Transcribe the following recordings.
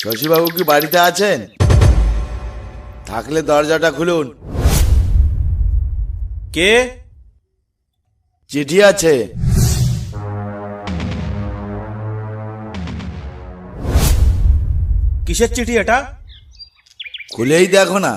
শশীবাবু কি বাড়িতে আছেন? থাকলে দরজাটা খুলুন। কে? চিঠি আছে। কিসের চিঠি এটা? খুলেই দেখো না।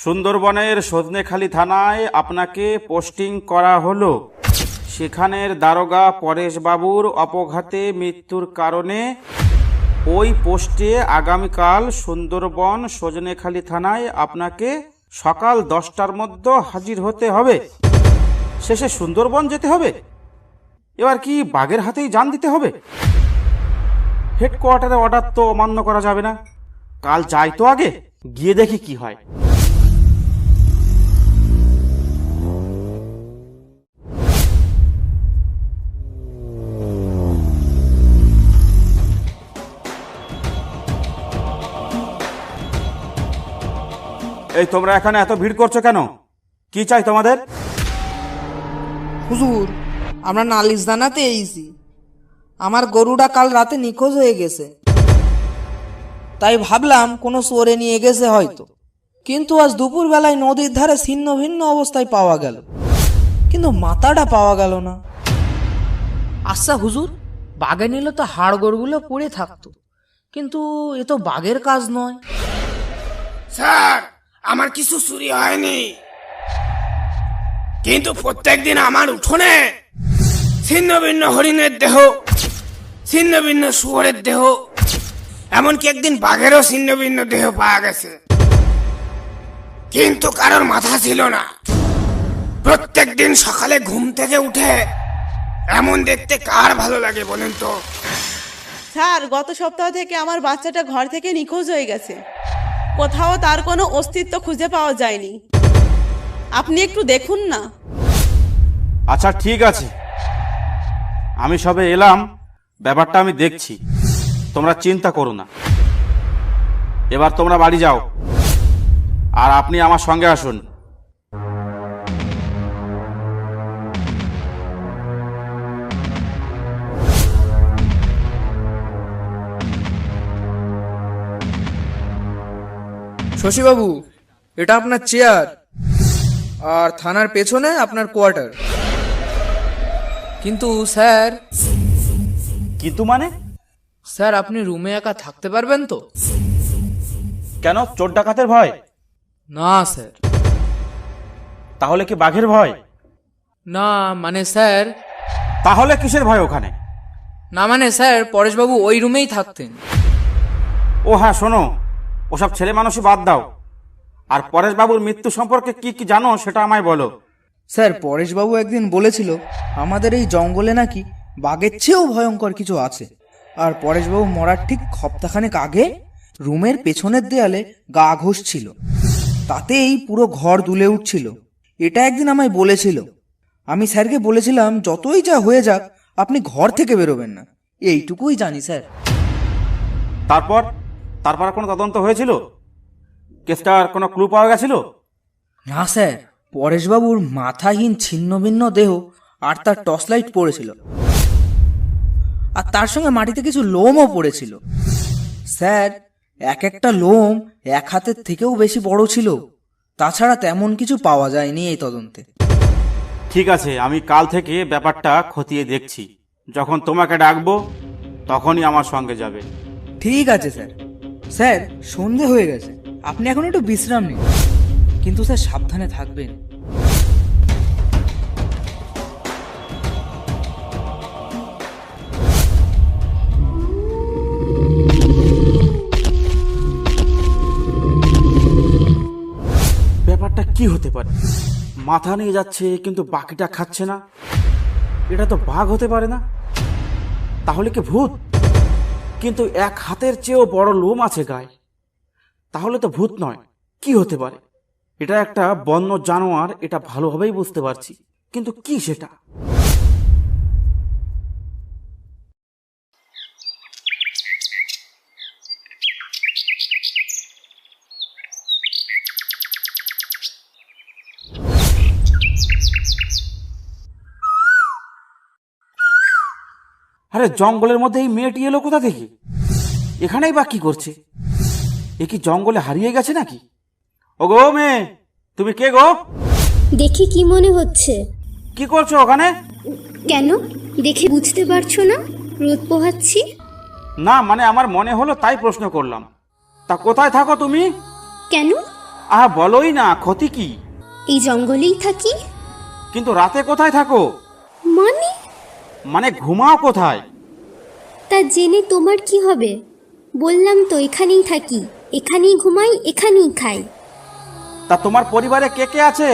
সুন্দরবনের সজনেখালি থানায় আপনাকে পোস্টিং করা হলো। সেখানের দারোগা পরেশবাবুর অপঘাতে মৃত্যুর কারণে ওই পোস্টে আগামীকাল সুন্দরবন সজনেখালি থানায় আপনাকে সকাল 10টার মধ্যে হাজির হতে হবে। শেষে সুন্দরবন যেতে হবে। এবার কি বাঘের হাতেই জান দিতে হবে? হেডকোয়ার্টারে অর্ডার তো অমান্য করা যাবে না। কাল যাই তো, আগে গিয়ে দেখি কি হয়। এই তোমরা এখানে এত ভিড় করছো কেন? কি চাই তোমাদের? হুজুর, আমরা নালিশ জানাতে এসেছি। আমার গরুটা কাল রাতে নিখোঁজ হয়ে গেছে, তাই ভাবলাম কোনো চোরে নিয়ে গেছে হয়তো। কিন্তু আজ দুপুর বেলায় নদীর ধারে ছিন্ন ভিন্ন অবস্থায় পাওয়া গেল, কিন্তু মাথাটা পাওয়া গেল না। আচ্ছা হুজুর, বাঘে নিলে তো হাড় গোড়গুলো পড়ে থাকতো, কিন্তু এ তো বাঘের কাজ নয়। স্যার, আমার কিছু চুরি হয়নি, কিন্তু প্রত্যেকদিন আমার উঠোনে ছিন্ন ভিন্ন হরিণের দেহ, ছিন্ন ভিন্ন শুয়োরের দেহ, এমনকি একদিন বাঘেরও ছিন্ন ভিন্ন দেহ পাওয়া গেছে। কিন্তু কারোর মাথা ছিল না। প্রত্যেকদিন সকালে ঘুম থেকে উঠে এমন দেখতে কার ভালো লাগে বলেন তো? স্যার, গত সপ্তাহ থেকে আমার বাচ্চাটা ঘর থেকে নিখোঁজ হয়ে গেছে। কোথাও তার কোনো অস্তিত্ব খুঁজে পাওয়া যায়নি। আপনি একটু দেখুন না। আচ্ছা ঠিক আছে, আমি সবে এলাম, ব্যাপারটা আমি দেখছি। তোমরা চিন্তা করো না। এবার তোমরা বাড়ি যাও, আর আপনি আমার সঙ্গে আসুন। শশীবাবু, এটা আপনার চেয়ার, আর থানার পেছনে আপনার কোয়ার্টার। কিন্তু স্যার, কিন্তু মানে? স্যার আপনি রুমে একা থাকতে পারবেন তো? কেন, চোর ডাকাতের ভয়? না স্যার। তাহলে কি বাঘের ভয়? না মানে স্যার, তাহলে কিসের ভয় ওখানে? না মানে স্যার, পরেশবাবু ওই রুমেই থাকতেন। ও হ্যাঁ, শোনো, ওসব ছেলে মানুষই বাদ দাও। আর পরেশবাবুর মৃত্যু সম্পর্কে কি কি জানো সেটা আমায় বলো। স্যার, পরেশবাবু একদিন বলেছিল আমাদের এই জঙ্গলে নাকি বাঘের চেয়েও ভয়ঙ্কর কিছু আছে। আর পরেশবাবু মরার ঠিক সপ্তাহখানেক আগে রুমের পেছনের দেয়ালে গা ঘষছিল, তাতেই পুরো ঘর দুলে উঠছিল। এটা একদিন আমায় বলেছিল। আমি স্যারকে বলেছিলাম যতই যা হয়ে যাক আপনি ঘর থেকে বেরোবেন না। এইটুকুই জানি স্যার। তারপর তারপর কোনো তদন্ত হয়েছিল? কেসটার কোনো ক্লু পাওয়া গেছিল? না স্যার, পরেশবাবুর মাথাহীন ছিন্ন ভিন্ন দেহ আর তার টর্চ লাইট পড়েছিল, আর তার সঙ্গে মাটিতে কিছু লোমও পড়েছিল। স্যার, এক একটা লোম এক হাতের থেকেও বেশি বড় ছিল। তাছাড়া তেমন কিছু পাওয়া যায়নি এই তদন্তে। ঠিক আছে, আমি কাল থেকে ব্যাপারটা খতিয়ে দেখছি। যখন তোমাকে ডাকবো তখনই আমার সঙ্গে যাবে। ঠিক আছে স্যার। স্যার, সন্ধে হয়ে গেছে, আপনি এখন একটু বিশ্রাম নিন, কিন্তু স্যার সাবধানে থাকবেন। ব্যাপারটা কি হতে পারে? মাথা নিয়ে যাচ্ছে কিন্তু বাকিটা খাচ্ছে না। এটা তো বাঘ হতে পারে না। তাহলে কি ভূত? কিন্তু এক হাতের চেয়েও বড় লোম আছে গায়ে। তাহলে তো ভূত নয়, কি হতে পারে? এটা একটা বন্য জানোয়ার, এটা ভালোভাবেই বুঝতে পারছি, কিন্তু কি সেটা? আরে জঙ্গলের মধ্যে এই মেয়েটি এলো কোথা থেকে? এখানেই বা কি করছে? এ কি জঙ্গলে হারিয়ে গেছে নাকি? ও গো মেয়ে, তুমি কে গো? দেখে কি মনে হচ্ছে? কি করছো ওখানে? কেন, দেখে বুঝতে পারছো না রোদ পোহাচ্ছি? না মানে আমার মনে হলো তাই প্রশ্ন করলাম। তা কোথায় থাকো তুমি? কেন? আহা বলোই না, ক্ষতি কি? এই জঙ্গলেই থাকি। কিন্তু রাতে কোথায় থাকো? মানে? মানে ঘুমাও কোথায়? তা জেনে তোমার কি হবে? বললাম তো এখানেই থাকি, এখানেই ঘুমাই, এখানেই খাই। তা তোমার পরিবারে কে কে আছে?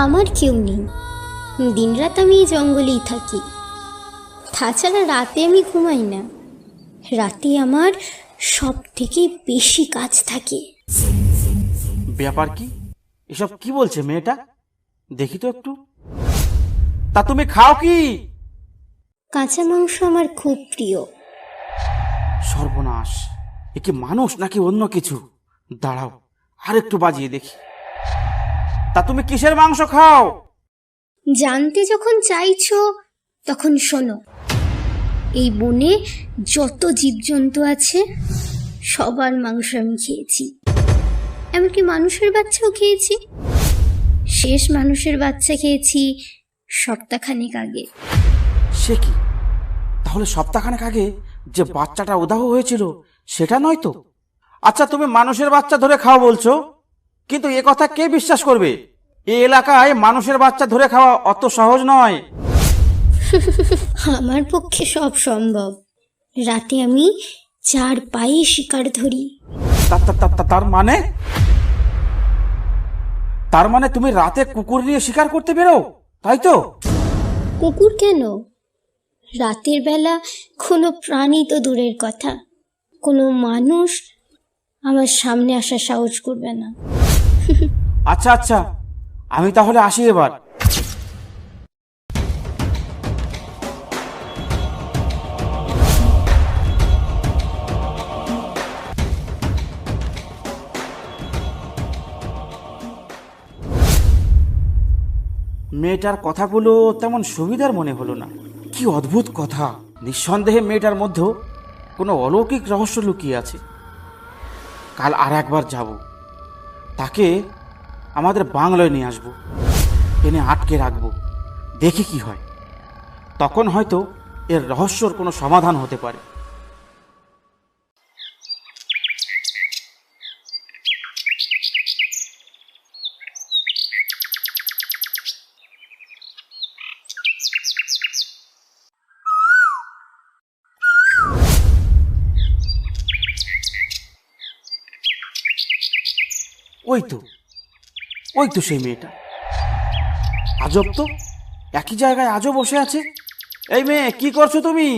আমার কেউ নেই, দিনরাত আমি এই জঙ্গলেই থাকি। তাছাড়া রাতে আমি ঘুমাই না, রাতে আমার সব থেকে বেশি কাজ থাকে। ব্যাপার কি? এসব কি বলছে মেয়েটা? দেখি তো একটু। তা তুমি খাও কি? কাঁচা মাংস আমার খুব প্রিয়। সর্বনাশ, এ কি মানুষ নাকি অন্য কিছু? দাঁড়াও আর একটু বাজিয়ে দেখি। তা তুমি কিসের মাংস খাও? জানতে যখন চাইছো তখন শোনো, এই বনে যত জীবজন্তু আছে সবার মাংস আমি খেয়েছি, এমনকি মানুষের বাচ্চাও খেয়েছি। শেষ মানুষের বাচ্চা খেয়েছি সপ্তাহখানেক আগে। সে কি? তাহলে সপ্তাহখানেক আগে যে বাচ্চাটা উধাও হয়েছিল সেটা নয় তো? আচ্ছা তুমি মানুষের বাচ্চা ধরে খাও বলছো, কিন্তু এ কথা কে বিশ্বাস করবে? এই এলাকায় মানুষের বাচ্চা ধরে খাওয়া অত সহজ নয়। আমার পক্ষে সব সম্ভব। রাতে আমি 4 পায়ে শিকার ধরি। তার মানে তুমি রাতে কুকুর নিয়ে শিকার করতে বেরো, তাই তো? কুকুর কেন, রাতের বেলা কোনো প্রাণী তো দূরের কথা, কোনো মানুষ আমার সামনে আসার সাহস করবে না। আচ্ছা আচ্ছা, আমি তাহলে আসি এবার। মেয়েটার কথাগুলো তেমন সুবিধার মনে হলো না। কি অদ্ভুত কথা! নিঃসন্দেহে মেয়েটার মধ্যেও কোনো অলৌকিক রহস্য লুকিয়ে আছে। কাল আর একবার যাব, তাকে আমাদের বাংলায় নিয়ে আসবো, এনে আটকে রাখবো, দেখি কি হয়। তখন হয়তো এর রহস্যর কোনো সমাধান হতে পারে। ওই তো সেই মেয়েটা। আজব তো, একই জায়গায় আজও বসে আছে। এই মেয়ে, কি করছো তুমি?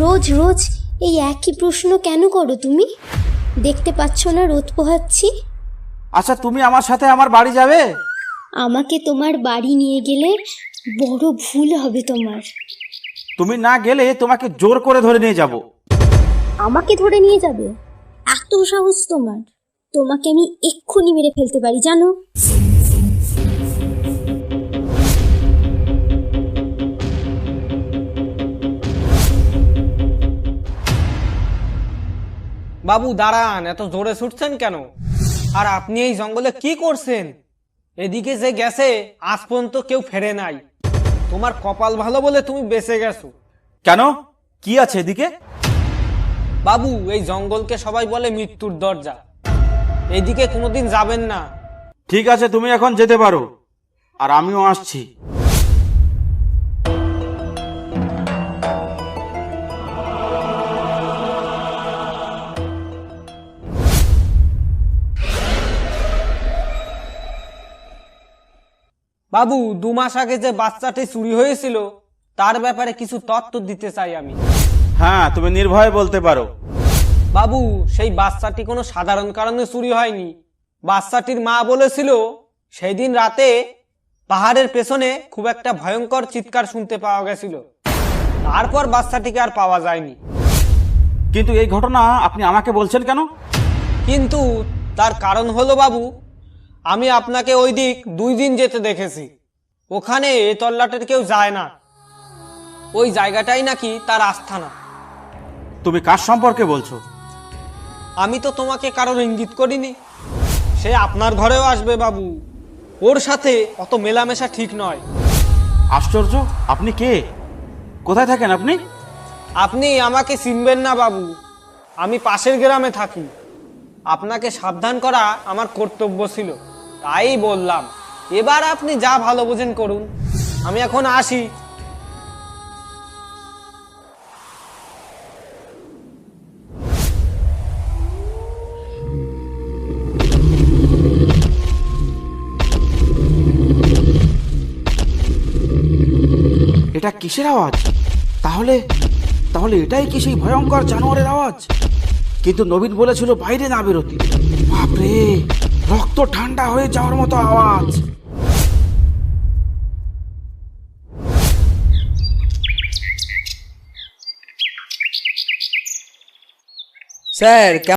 রোজ রোজ এই একই প্রশ্ন কেন করো তুমি? দেখতে পাচ্ছ না রোদ পোহাচ্ছি? আচ্ছা তুমি আমার সাথে আমার বাড়ি যাবে? আমাকে তোমার বাড়ি নিয়ে গেলে বড় ভুল হবে তোমার। তুমি না গেলে তোমাকে জোর করে ধরে নিয়ে যাব। আমাকে ধরে নিয়ে যাবে? এত সাহস তোমার? তোমাকে আমি এক্ষুনি মেরে ফেলতে পারি জানো। বাবু দাঁড়ান, এত জোরে ছুটছেন কেন? আর আপনি এই জঙ্গলে কি করছেন? এদিকে যে গেছে আজ পর্যন্ত কেউ ফেরে নাই। তোমার কপাল ভালো বলে তুমি বেঁচে গেছো। কেন, কি আছে এদিকে? বাবু, এই জঙ্গলকে সবাই বলে মৃত্যুর দরজা, এইদিকে কোনোদিন যাবেন না। ঠিক আছে, তুমি এখন যেতে পারো, আর আমিও আসছি। বাবু, 2 মাস আগে যে বাচ্চাটি চুরি হয়েছিল তার ব্যাপারে কিছু তথ্য দিতে চাই আমি। হ্যাঁ, তুমি নির্ভয়ে বলতে পারো। বাবু, সেই বাচ্চাটি কোনো সাধারণ কারণে চুরি হয়নি। বাচ্চাটির মা বলেছিল সেই দিন রাতে পাহাড়ের পেছনে খুব একটা ভয়ঙ্কর চিৎকার শুনতে পাওয়া গেছিল। তারপর বাচ্চাটিকে আর পাওয়া যায়নি। কিন্তু এই ঘটনা আপনি আমাকে বলছেন কেন? কিন্তু তার কারণ হলো বাবু, আমি আপনাকে ওই দিক 2 দিন যেতে দেখেছি। ওখানে এ তল্লাটের কেউ যায় না। ওই জায়গাটাই নাকি তার আস্থানা। তুমি কার সম্পর্কে বলছো? আমি তো তোমাকে কারোর ইঙ্গিত করিনি। সে আপনার ঘরেও আসবে বাবু, ওর সাথে অত মেলামেশা ঠিক নয়। আশ্চর্য, আপনি কে? কোথায় থাকেন আপনি? আপনি আমাকে চিনবেন না বাবু, আমি পাশের গ্রামে থাকি। আপনাকে সাবধান করা আমার কর্তব্য ছিল, তাই বললাম। এবার আপনি যা ভালো বোঝেন করুন, আমি এখন আসি। এটা কিসের আওয়াজ? তাহলে তাহলে এটাই কি সেই ভয়ঙ্কর জানোয়ারের আওয়াজ? কিন্তু নবীন বলেছিল বাইরে না বেরোতে। বাপরে, রক্ত ঠান্ডা হয়ে যাওয়ার মতো আওয়াজ। স্যার